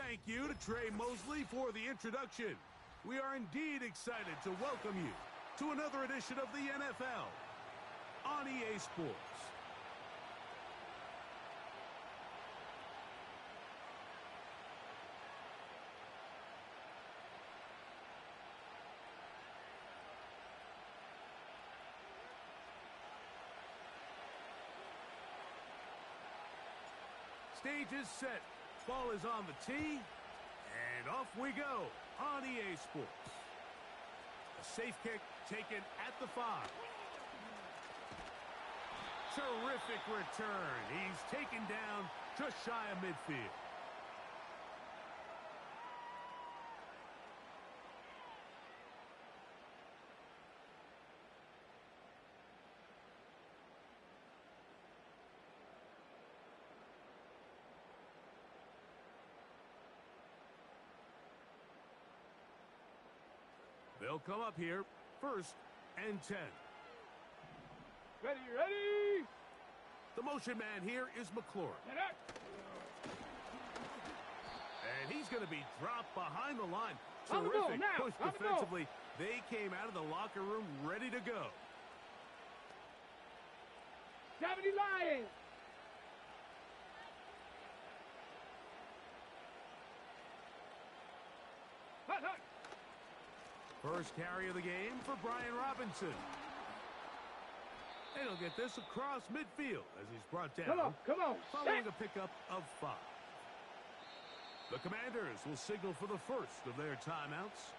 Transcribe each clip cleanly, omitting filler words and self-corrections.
Thank you to Trey Mosley for the introduction. We are indeed excited to welcome you to another edition of the NFL on EA Sports. Stage is set. Ball is on the tee. And off we go on EA Sports. A safe kick taken at the 5. Terrific return. He's taken down just shy of midfield. They'll come up here, 1st and 10. Ready! The motion man here is McLaurin. And he's going to be dropped behind the line. Terrific push defensively. They came out of the locker room ready to go. 70 Lions! Hut! First carry of the game for Brian Robinson. And he'll get this across midfield as he's brought down. Come on. Following a pickup of 5. The Commanders will signal for the first of their timeouts.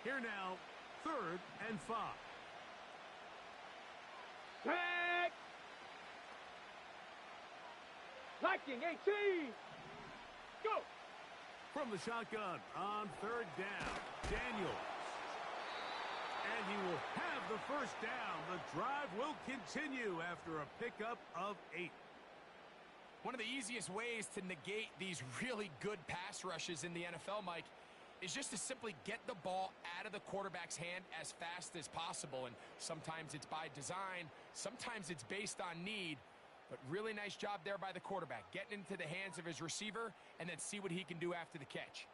Here now, 3rd and 5. Tag! Liking 18! Go! From the shotgun on 3rd down, Daniels. And he will have the first down. The drive will continue after a pickup of 8. One of the easiest ways to negate these really good pass rushes in the NFL, Mike, is just to simply get the ball out of the quarterback's hand as fast as possible. And sometimes it's by design, sometimes it's based on need. But really nice job there by the quarterback, getting into the hands of his receiver and then see what he can do after the catch.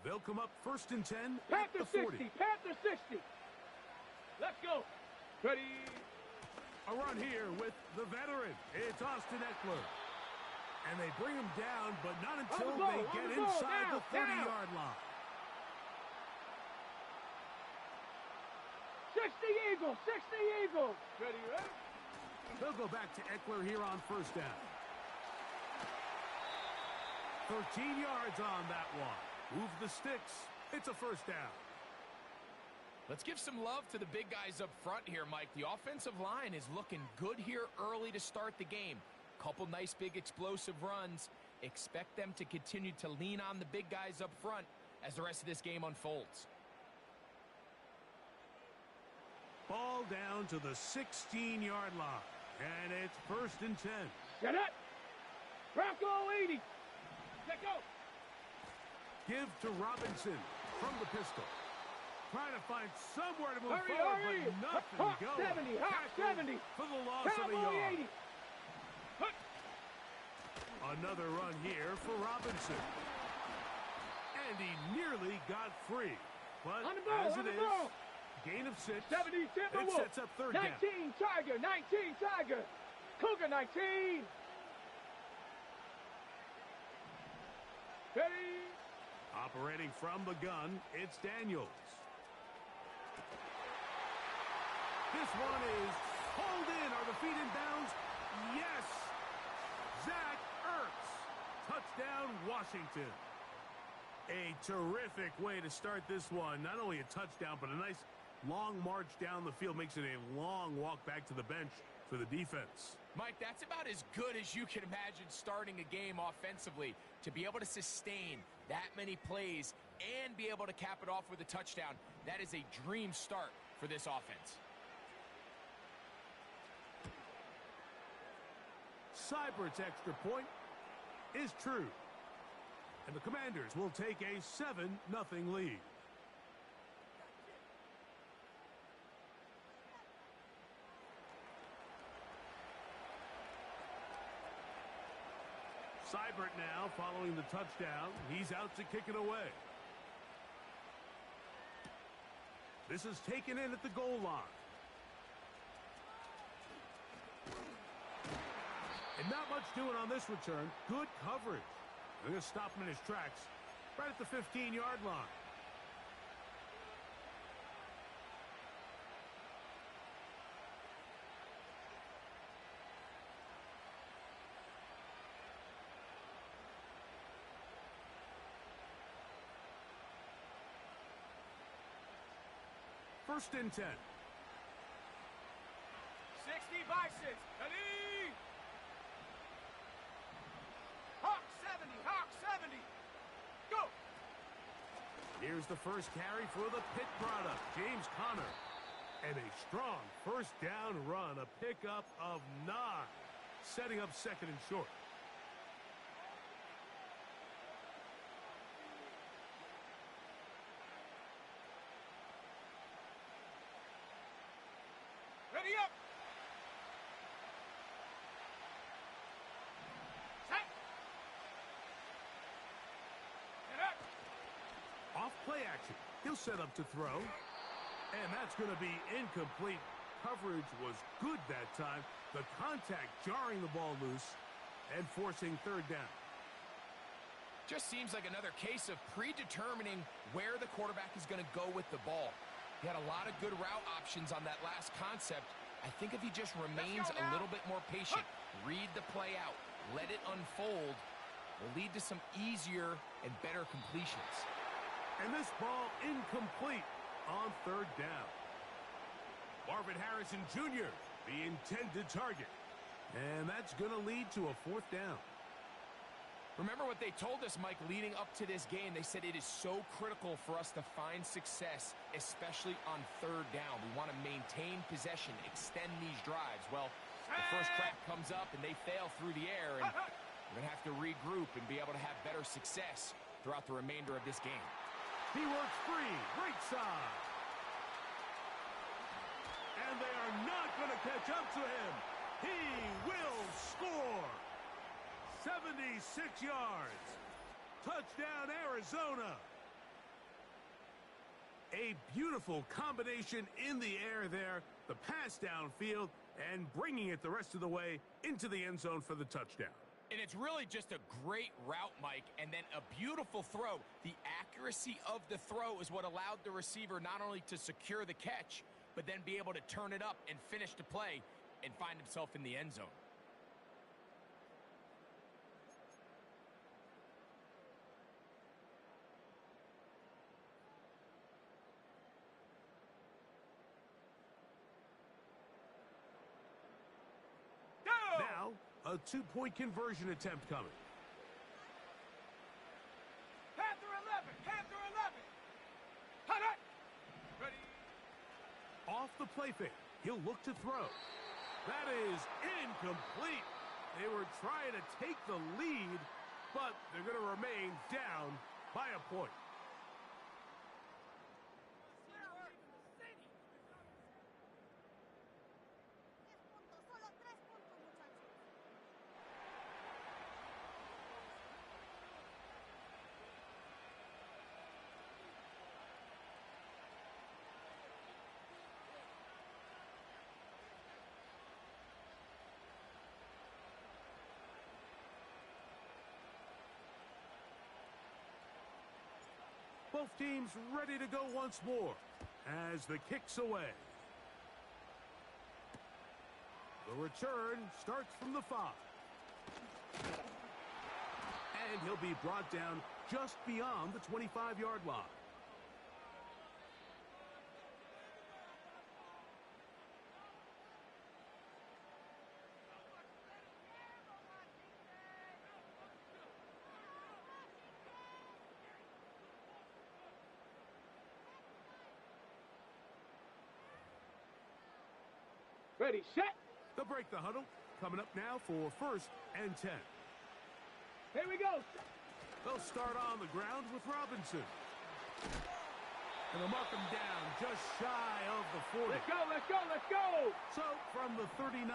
They'll come up 1st and 10 at Panther the 40. 60, Panther 60. Let's go. Ready. A run here with the veteran. It's Austin Eckler. And they bring him down, but not until they get inside the 30-yard line. 60 Eagles. Ready? They'll go back to Eckler here on 1st down. 13 yards on that one. Move the sticks. It's a 1st down. Let's give some love to the big guys up front here, Mike. The offensive line is looking good here early to start the game. Couple nice big explosive runs. Expect them to continue to lean on the big guys up front as the rest of this game unfolds. Ball down to the 16-yard line. And it's 1st and 10. Get it. Bronco 80. Let go. Give to Robinson from the pistol. Trying to find somewhere to move forward, hurry. but nothing Hawk going. 70, Hawk 70. For the loss of a Cowboy yard. 80. Another run here for Robinson. And he nearly got free. But On the ball, as on it the ball. is, gain of 6. 70 It Timberwolves. sets up 3rd down. 19 Tiger, 19 Tiger. Cougar 19. Ready. Operating from the gun, it's Daniels. This one is hauled in. Are the feet in bounds? Yes! Zach Ertz. Touchdown, Washington. A terrific way to start this one. Not only a touchdown, but a nice long march down the field makes it a long walk back to the bench for the defense. Mike, that's about as good as you can imagine starting a game offensively. To be able to sustain that many plays and be able to cap it off with a touchdown, that is a dream start for this offense. Seibert's extra point is true. And the Commanders will take a 7-0 lead. Seibert now following the touchdown. He's out to kick it away. This is taken in at the goal line. And not much doing on this return. Good coverage. They're going to stop him in his tracks right at the 15-yard line. First and 10. 60 by 6. Ready? Hawk 70. Hawk 70. Go. Here's the first carry for the Pitt product, James Conner. And a strong first down run, a pickup of 9, setting up second and short. Ready up. Set. Get up. Off play action. He'll set up to throw. And that's going to be incomplete. Coverage was good that time. The contact jarring the ball loose and forcing third down. Just seems like another case of predetermining where the quarterback is going to go with the ball. He had a lot of good route options on that last concept. I think if he just remains a little bit more patient, read the play out, let it unfold, will lead to some easier and better completions. And this ball incomplete on third down. Marvin Harrison Jr., the intended target. And that's going to lead to a fourth down. Remember what they told us, Mike, leading up to this game. They said it is so critical for us to find success, especially on third down. We want to maintain possession, extend these drives. Well, the first crack comes up and they fail through the air, and we're going to have to regroup and be able to have better success throughout the remainder of this game. He works free, right side. And they are not going to catch up to him. He will score. 76 yards. Touchdown, Arizona. A beautiful combination in the air there. The pass downfield and bringing it the rest of the way into the end zone for the touchdown. And it's really just a great route, Mike, and then a beautiful throw. The accuracy of the throw is what allowed the receiver not only to secure the catch, but then be able to turn it up and finish the play and find himself in the end zone. Now, a two-point conversion attempt coming. Panther 11. Panther 11. Hot, hot. Ready. Off the play fake. He'll look to throw. That is incomplete. They were trying to take the lead, but they're going to remain down by a point. Both teams ready to go once more as the kick's away. The return starts from the 5. And he'll be brought down just beyond the 25-yard line. Ready, set. They'll break the huddle. Coming up now for 1st and 10. Here we go. They'll start on the ground with Robinson. And they'll mark him down just shy of the 40. Let's go, let's go, let's go. So from the 39,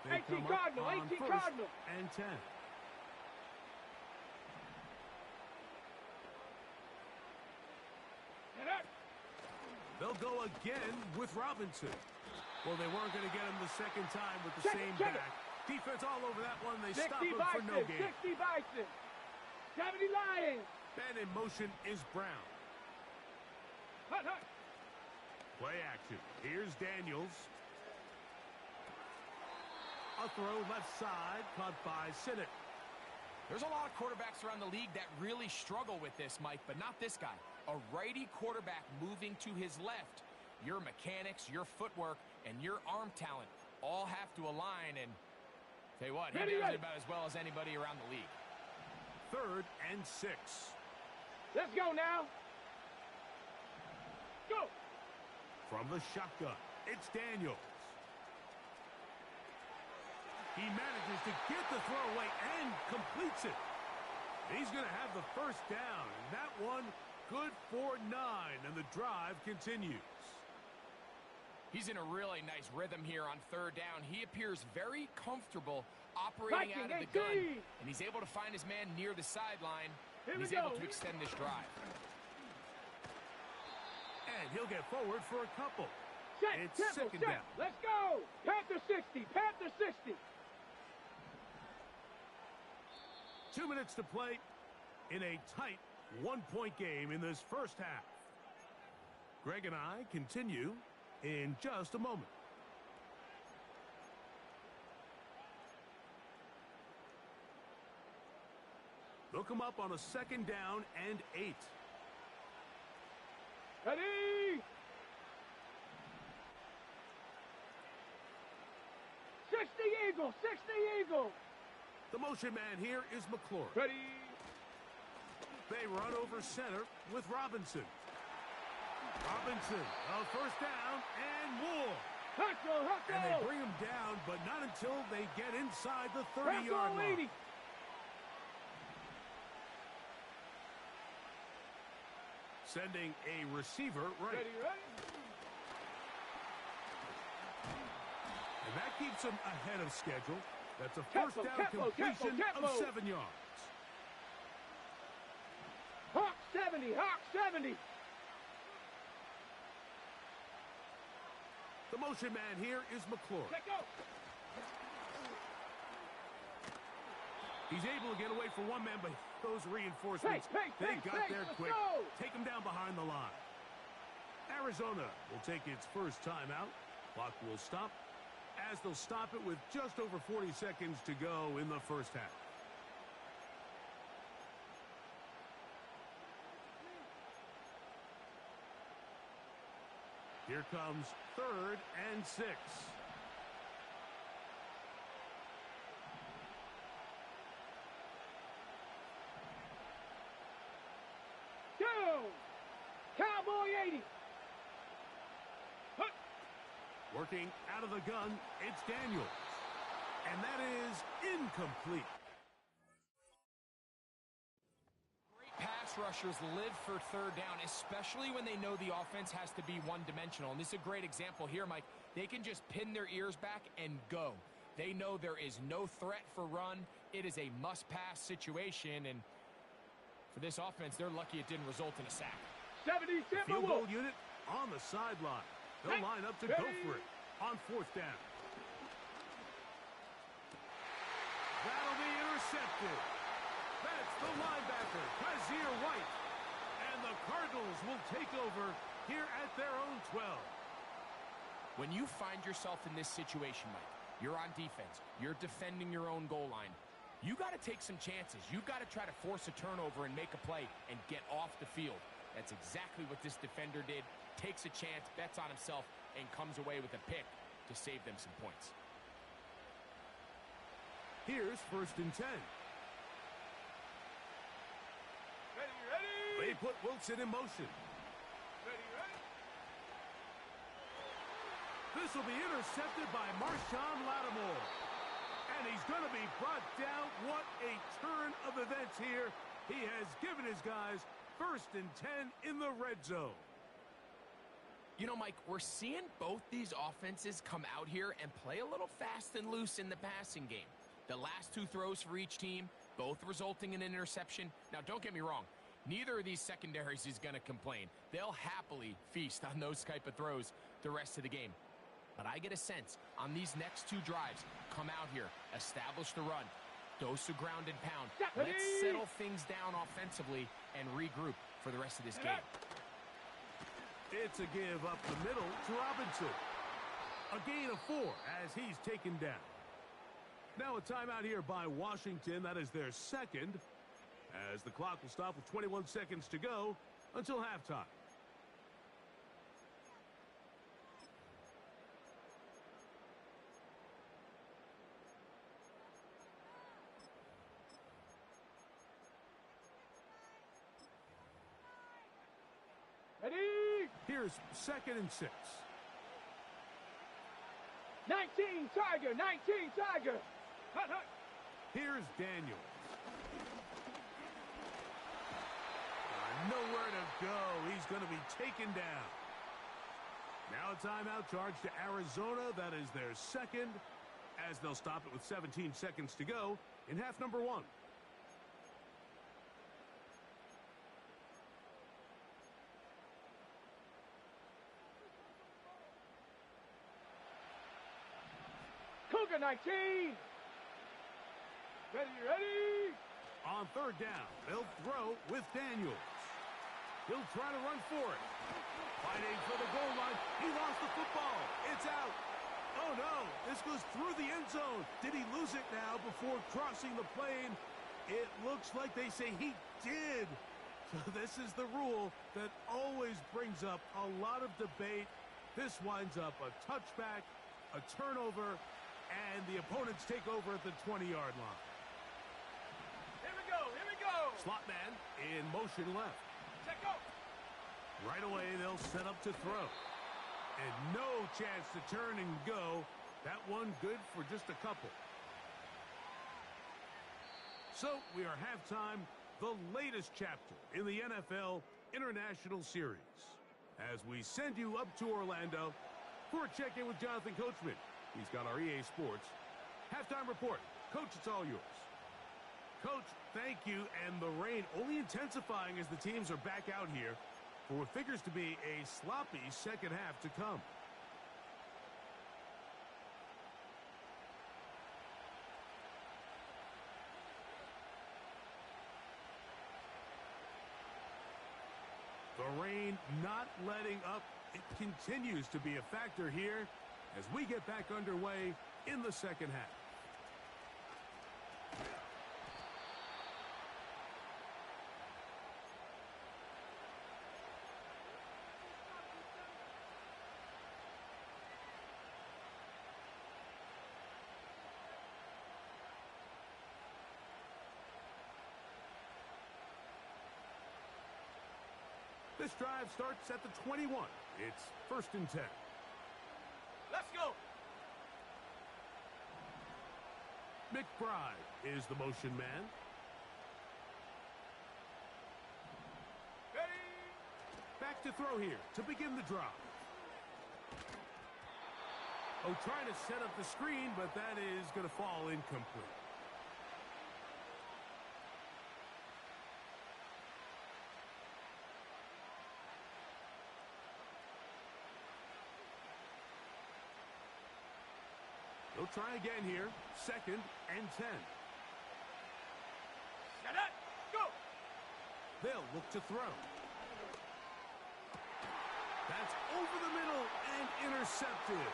they 18 come up Cardinal, on 18 1st Cardinal. and 10. They'll go again with Robinson. Well, they weren't going to get him the second time with the same back. Defense all over that one. They stop him for no gain. 60 Bison. 70 Lions. And in motion is Brown. Hut, hut. Play action. Here's Daniels. A throw left side, caught by Sinnott. There's a lot of quarterbacks around the league that really struggle with this, Mike, but not this guy. A righty quarterback moving to his left. Your mechanics, your footwork, and your arm talent all have to align, and tell you what, he does it about as well as anybody around the league. 3rd and 6. Let's go now. Go. From the shotgun, it's Daniels. He manages to get the throw away and completes it. He's going to have the 1st down. And that one good for 9, and the drive continues. He's in a really nice rhythm here on 3rd down. He appears very comfortable operating out of the gun, and he's able to find his man near the sideline, and he's able to extend this drive. And he'll get forward for a couple. It's Temple, 2nd down. Let's go. Panther 60. Panther 60. 2 minutes to play in a tight 1-point game in this 1st half. Greg and I continue in just a moment. They'll come up on a 2nd down and 8. Ready. 60 Eagle. 60 Eagle. The motion man here is McClure. Ready. They run over center with Robinson. Robinson, a 1st down and more. Hustle, hustle. And they bring him down, but not until they get inside the 30-yard line. Sending a receiver right. Ready, ready. And that keeps him ahead of schedule. That's a 1st down completion of 7 yards. Hawk 70, Hawk 70. The motion man here is McClure. Let go. He's able to get away from one man, but those reinforcements, they got there quick. Take him down behind the line. Arizona will take its 1st timeout. Clock will stop, as they'll stop it with just over 40 seconds to go in the 1st half. Here comes 3rd and 6. Down. Cowboy 80. Hut. Working out of the gun, it's Daniels. And that is incomplete. Pass rushers live for 3rd down, especially when they know the offense has to be one-dimensional. And this is a great example here, Mike. They can just pin their ears back and go. They know there is no threat for run. It is a must-pass situation, and for this offense, they're lucky it didn't result in a sack. 70 Field goal unit on the sideline. They'll line up to go for it on 4th down. That'll be intercepted. That's the linebacker, Kaiser White. And the Cardinals will take over here at their own 12. When you find yourself in this situation, Mike, you're on defense, you're defending your own goal line, you got to take some chances. You've got to try to force a turnover and make a play and get off the field. That's exactly what this defender did. Takes a chance, bets on himself, and comes away with a pick to save them some points. Here's 1st and 10. They put Wilson in motion. Ready. The This will be intercepted by Marshawn Lattimore. And he's going to be brought down. What a turn of events here. He has given his guys 1st and 10 in the red zone. You know, Mike, we're seeing both these offenses come out here and play a little fast and loose in the passing game. The last 2 throws for each team, both resulting in an interception. Now, don't get me wrong. Neither of these secondaries is going to complain. They'll happily feast on those type of throws the rest of the game. But I get a sense on these next 2 drives, come out here, establish the run, dose of ground and pound. Let's settle things down offensively and regroup for the rest of this game. It's a give up the middle to Robinson. A gain of 4 as he's taken down. Now a timeout here by Washington. That is their 2nd. As the clock will stop with 21 seconds to go until halftime. Ready? Here's 2nd and 6. 19 Tiger, 19 Tiger. Hut, hut. Here's Daniels. Nowhere to go. He's going to be taken down. Now a timeout charge to Arizona. That is their 2nd, as they'll stop it with 17 seconds to go in half number 1. Cougar 19. Ready, ready. On 3rd down, they'll throw with Daniels. He'll try to run for it. Fighting for the goal line. He lost the football. It's out. Oh, no. This goes through the end zone. Did he lose it now before crossing the plane? It looks like they say he did. So this is the rule that always brings up a lot of debate. This winds up a touchback, a turnover, and the opponents take over at the 20-yard line. Here we go, here we go. Slot man in motion left. Check go. Right away, they'll set up to throw. And no chance to turn and go. That one good for just a couple. So we are halftime, the latest chapter in the NFL International Series. As we send you up to Orlando for a check-in with Jonathan Coachman. He's got our EA Sports halftime report. Coach, it's all yours. Coach, thank you. And the rain only intensifying as the teams are back out here for what figures to be a sloppy second half to come. The rain not letting up. It continues to be a factor here as we get back underway in the second half. This drive starts at the 21. It's 1st and 10. Let's go. McBride is the motion man. Ready. Back to throw here to begin the drive. Oh, trying to set up the screen, but that is going to fall incomplete. They'll try again here. 2nd and 10. Set up. Go. They'll look to throw. That's over the middle and intercepted.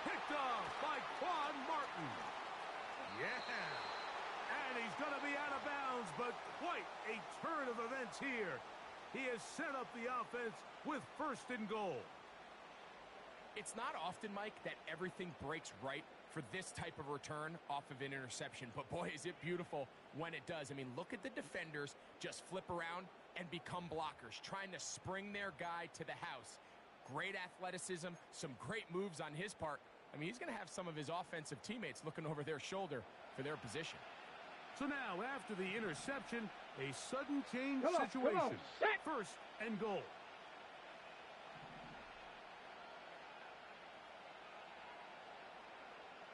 Picked off by Quan Martin. Yeah. And he's going to be out of bounds, but quite a turn of events here. He has set up the offense with 1st and goal. It's not often, Mike, that everything breaks right for this type of return off of an interception. But, boy, is it beautiful when it does. I mean, look at the defenders just flip around and become blockers, trying to spring their guy to the house. great athleticism, some great moves on his part. I mean, he's going to have some of his offensive teammates looking over their shoulder for their position. So now, after the interception, a sudden change situation. First and goal.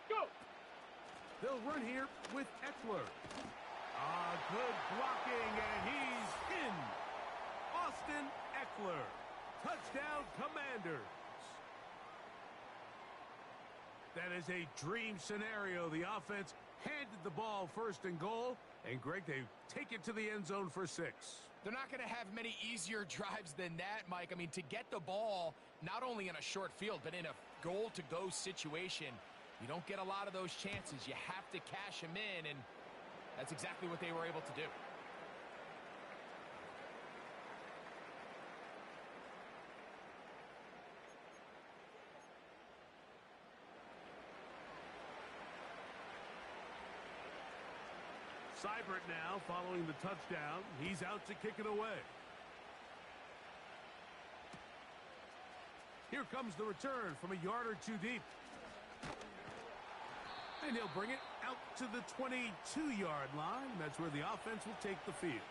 Go. They'll run here with Eckler. Good blocking, and he's in. Austin Eckler. Touchdown, Commanders. That is a dream scenario. The offense handed the ball first and goal, and Greg, they take it to the end zone for 6. They're not going to have many easier drives than that, Mike. I mean, to get the ball, not only in a short field, but in a goal-to-go situation, you don't get a lot of those chances. You have to cash them in, and that's exactly what they were able to do. Seibert now following the touchdown. He's out to kick it away. Here comes the return from a yard or two deep. And he'll bring it out to the 22-yard line. That's where the offense will take the field.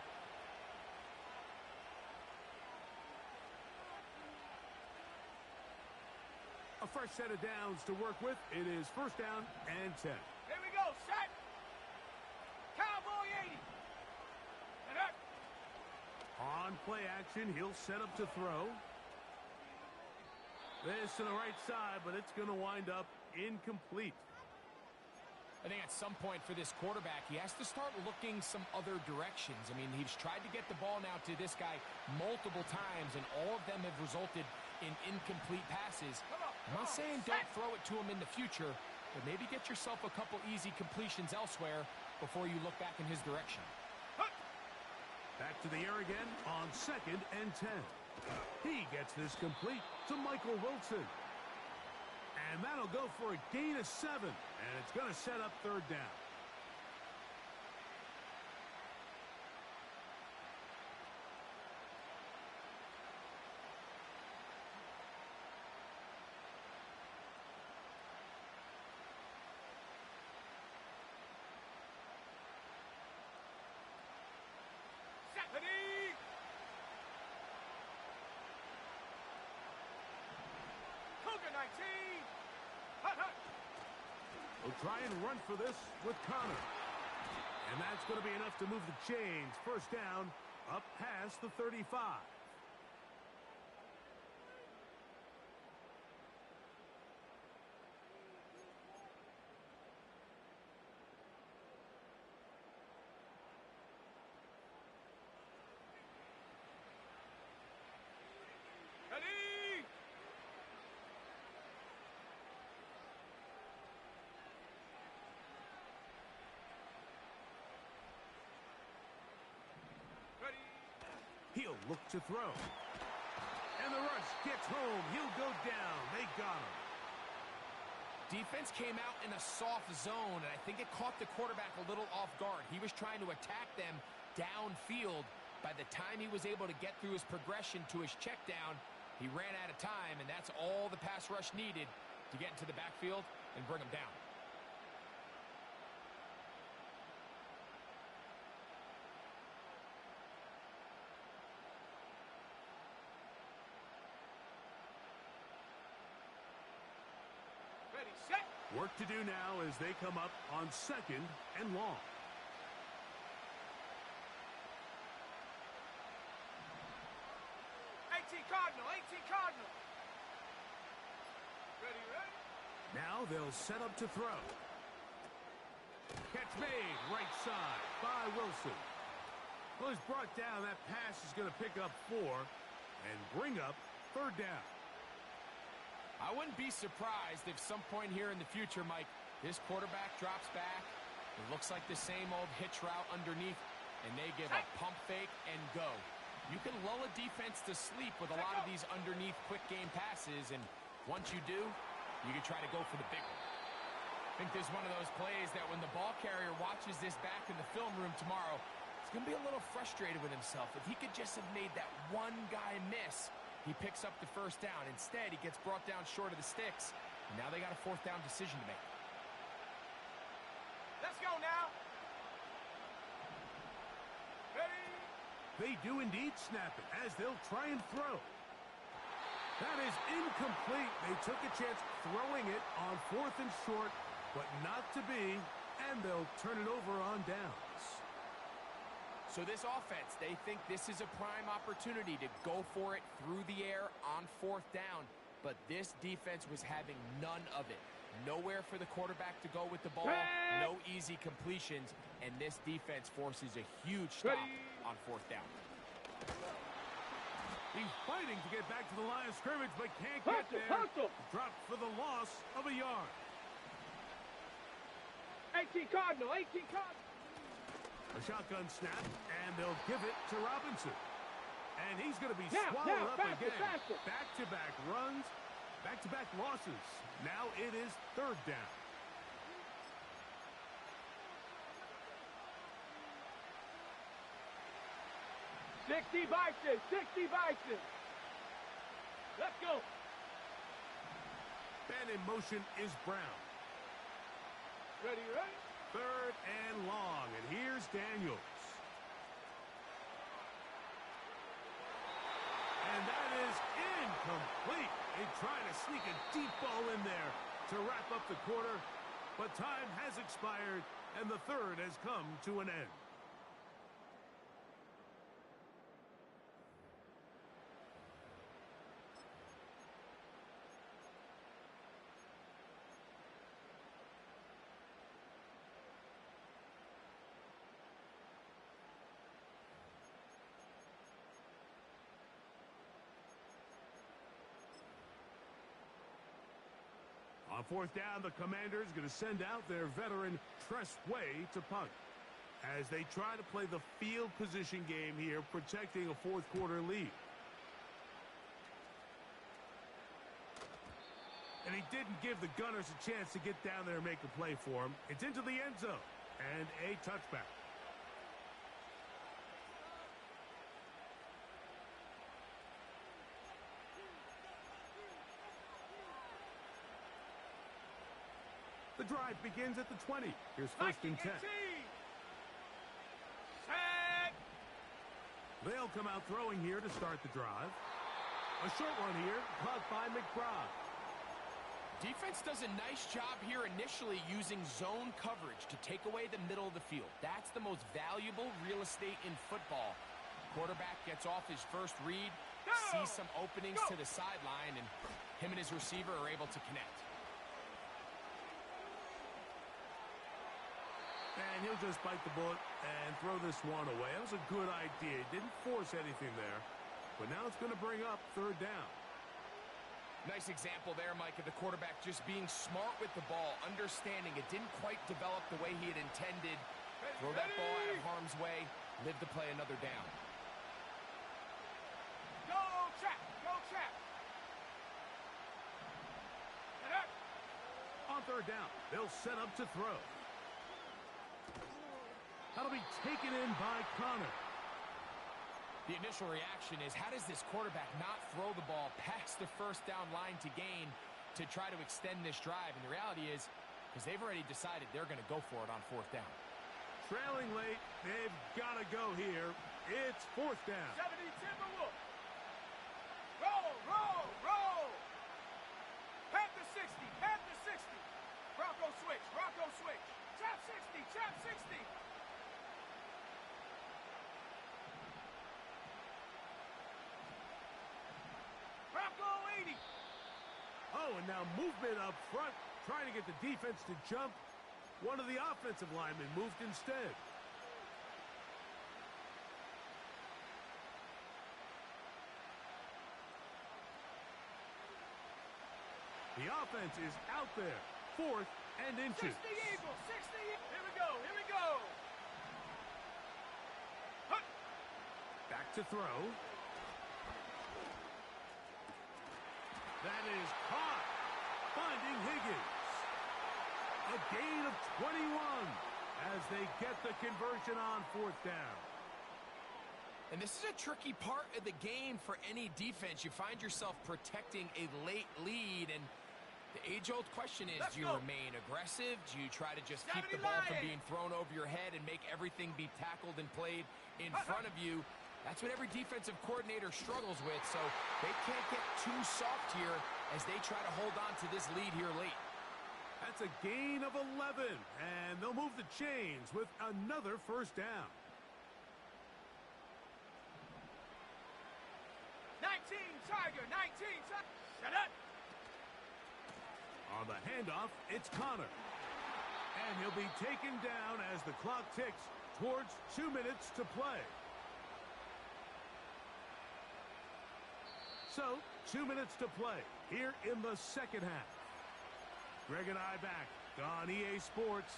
A fresh set of downs to work with. It is first down and 10. Here we go, set. Cowboy 80. And up. On play action, he'll set up to throw. This to the right side, but it's going to wind up incomplete. I think at some point for this quarterback, he has to start looking some other directions. I mean, he's tried to get the ball now to this guy multiple times, and all of them have resulted in incomplete passes. I'm not saying don't throw it to him in the future, but maybe get yourself a couple easy completions elsewhere before you look back in his direction. Back to the air again on second and 10. He gets this complete to Michael Wilson. And that'll go for a gain of 7. And it's going to set up third down. Ready. Cougar 19. Hut, hut. We'll try and run for this with Connor. And that's going to be enough to move the chains. First down, up past the 35. Ready. Ready. He'll look to throw. And the rush gets home. He'll go down. They got him. Defense came out in a soft zone, and I think it caught the quarterback a little off guard. He was trying to attack them downfield. By the time he was able to get through his progression to his check down, he ran out of time, and that's all the pass rush needed to get into the backfield and bring him down. Ready, set. Work to do now as they come up on second and long. 18 Cardinal, 18 Cardinal. Ready, ready. Now they'll set up to throw. Catch made, right side by Wilson. Well, he's brought down. That pass is going to pick up 4 and bring up third down. I wouldn't be surprised if some point here in the future, Mike, this quarterback drops back. It looks like the same old hitch route underneath, and they give a pump fake and go. You can lull a defense to sleep with a lot of these underneath quick game passes, and once you do, you can try to go for the big one. I think there's one of those plays that when the ball carrier watches this back in the film room tomorrow, he's going to be a little frustrated with himself. If he could just have made that one guy miss, He picks up the first down. Instead, he gets brought down short of the sticks. And now they got a fourth down decision to make. Let's go now. Ready? They do indeed snap it as they'll try and throw. That is incomplete. They took a chance throwing it on 4th and short, but not to be, and they'll turn it over on downs. So this offense, they think this is a prime opportunity to go for it through the air on 4th down, but this defense was having none of it. Nowhere for the quarterback to go with the ball, no easy completions, and this defense forces a huge stop on 4th down. He's fighting to get back to the line of scrimmage, but can't get there. Dropped for the loss of a yard. 18 Cardinal, 18 Cardinal. A shotgun snap, and they'll give it to Robinson. And he's going to be swallowed up again. Back-to-back runs, back-to-back losses. Now it is 3rd down. Sixty Bison. Let's go. And in motion is Brown. Ready? 3rd and long, and here's Daniels. And that is incomplete. They try to sneak a deep ball in there to wrap up the quarter, but time has expired, and the 3rd has come to an end. On 4th down, the Commanders going to send out their veteran Tress Way to punt as they try to play the field position game here, protecting a 4th quarter lead. And he didn't give the Gunners a chance to get down there and make a play for him. It's into the end zone and a touchback. The drive begins at the 20. Here's 1st and 10. Set. They'll come out throwing here to start the drive. A short one here, caught by McBride. Defense does a nice job here initially using zone coverage to take away the middle of the field. That's the most valuable real estate in football. Quarterback gets off his first read, sees some openings to the sideline, and him and his receiver are able to connect. And he'll just bite the bullet and throw this one away. That was a good idea. He didn't force anything there. But now it's going to bring up 3rd down. Nice example there, Mike, of the quarterback just being smart with the ball, understanding it didn't quite develop the way he had intended. Throw that ball out of harm's way, live to play another down. Go trap. On 3rd down, they'll set up to throw. That'll be taken in by Connor. The initial reaction is, how does this quarterback not throw the ball past the 1st down line to gain to try to extend this drive? And the reality is, because they've already decided they're going to go for it on 4th down. Trailing late, they've got to go here. It's 4th down. 70 Timberwolves. Roll. Panther 60. Bronco switch. Trap 60. Bronco 80. Oh, and now movement up front, trying to get the defense to jump. One of the offensive linemen moved instead. The offense is out there. 4th and inches. 60 Eagles. Here we go. Hunt. Back to throw. That is caught. Finding Higgins. A gain of 21 as they get the conversion on 4th down. And this is a tricky part of the game for any defense. You find yourself protecting a late lead, and the age-old question is, do you remain aggressive? Do you try to just keep the ball from being thrown over your head and make everything be tackled and played in front of you? That's what every defensive coordinator struggles with, so they can't get too soft here as they try to hold on to this lead here late. That's a gain of 11, and they'll move the chains with another first down. 19 Tiger, 19 Tiger. Shut up. On the handoff, it's Connor. And he'll be taken down as the clock ticks towards 2 minutes to play. So, 2 minutes to play here in the second half. Greg and I back on EA Sports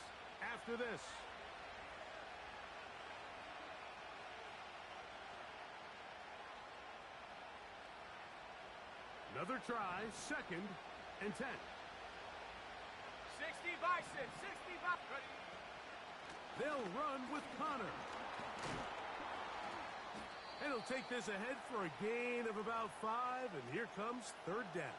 after this. Another try, 2nd and 10. 60 Bison, 60 Bison. They'll run with Connor. And he'll take this ahead for a gain of about 5, and here comes 3rd down.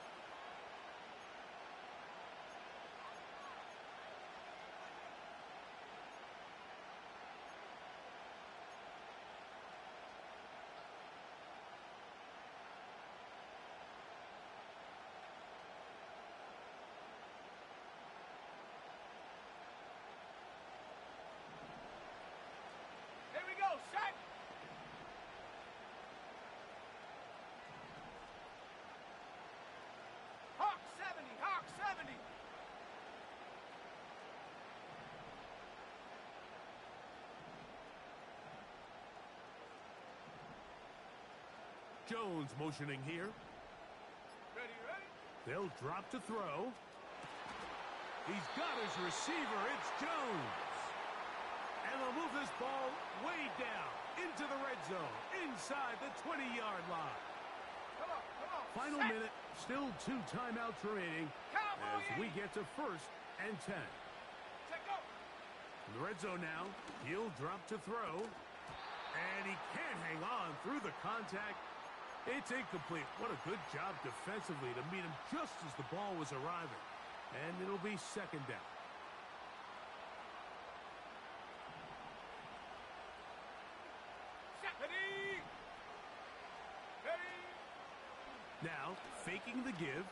Here we go, set. Hawk 70, Hawk 70. Jones motioning here. Ready, ready. They'll drop to throw. He's got his receiver. It's Jones. And they'll move this ball way down into the red zone, inside the 20-yard line. Come on. Final set. minute, still 2 timeouts remaining Cowboy as we get to 1st and 10. Set, go. In the red zone now, he'll drop to throw. And he can't hang on through the contact. It's incomplete. What a good job defensively to meet him just as the ball was arriving. And it'll be 2nd down. Set. Ready. Ready. Now, faking the give.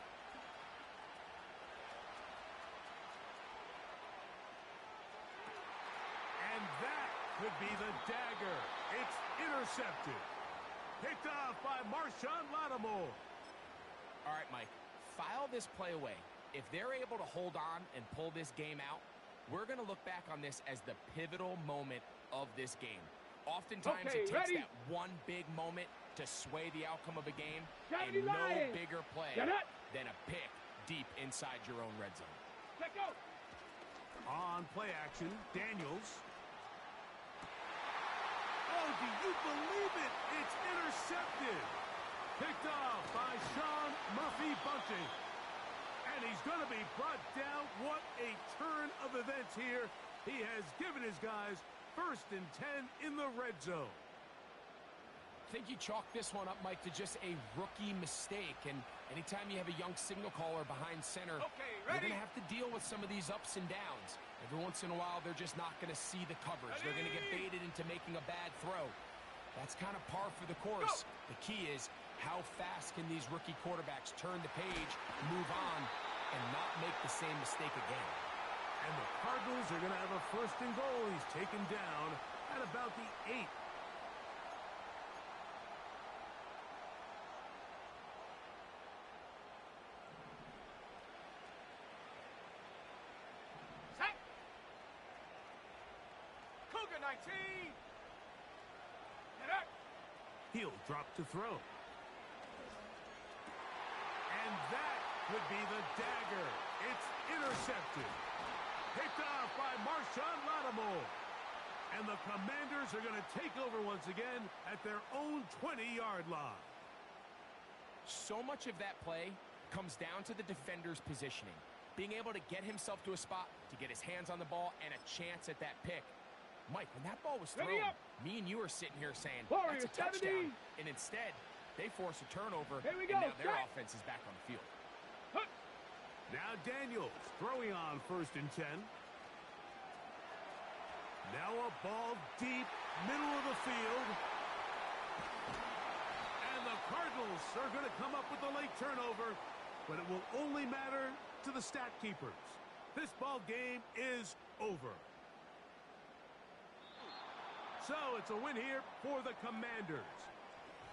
And that could be the dagger. It's intercepted. Picked off by Marshawn Lattimore. All right, Mike, file this play away. If they're able to hold on and pull this game out, we're going to look back on this as the pivotal moment of this game. Oftentimes, Okay, it takes ready? that one big moment to sway the outcome of a game, Johnny and no Lions. bigger play Get it? than a pick deep inside your own red zone. Set, go. On play action, Daniels. Oh, do you believe it? It's intercepted. Picked off by Sean Murphy-Bunting. And he's going to be brought down. What a turn of events here. He has given his guys 1st and 10 in the red zone. I think you chalk this one up, Mike, to just a rookie mistake. And anytime you have a young signal caller behind center, Okay, you're ready. going to have to deal with some of these ups and downs. Every once in a while, they're just not going to see the coverage. They're going to get baited into making a bad throw. That's kind of par for the course. Go. The key is how fast can these rookie quarterbacks turn the page, move on, and not make the same mistake again. And the Cardinals are going to have a 1st and goal. He's taken down at about the 8. Set. Cougar 19. Get up. He'll drop to throw. And that would be the dagger. It's intercepted. Picked off by Marshawn Lattimore. And the Commanders are going to take over once again at their own 20-yard line. So much of that play comes down to the defender's positioning. Being able to get himself to a spot, to get his hands on the ball, and a chance at that pick. Mike, when that ball was thrown, Ready up. me and you were sitting here saying, Warrior that's a touchdown. 70. And instead, they force a turnover, Here we and go. now their Set. offense is back on the field. Huh. Now Daniels throwing on 1st and 10. Now a ball deep, middle of the field. And the Cardinals are going to come up with the late turnover, but it will only matter to the stat keepers. This ball game is over. So it's a win here for the Commanders.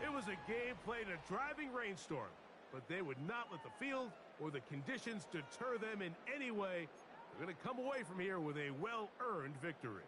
It was a game played in a driving rainstorm, but they would not let the field or the conditions deter them in any way. They're going to come away from here with a well-earned victory.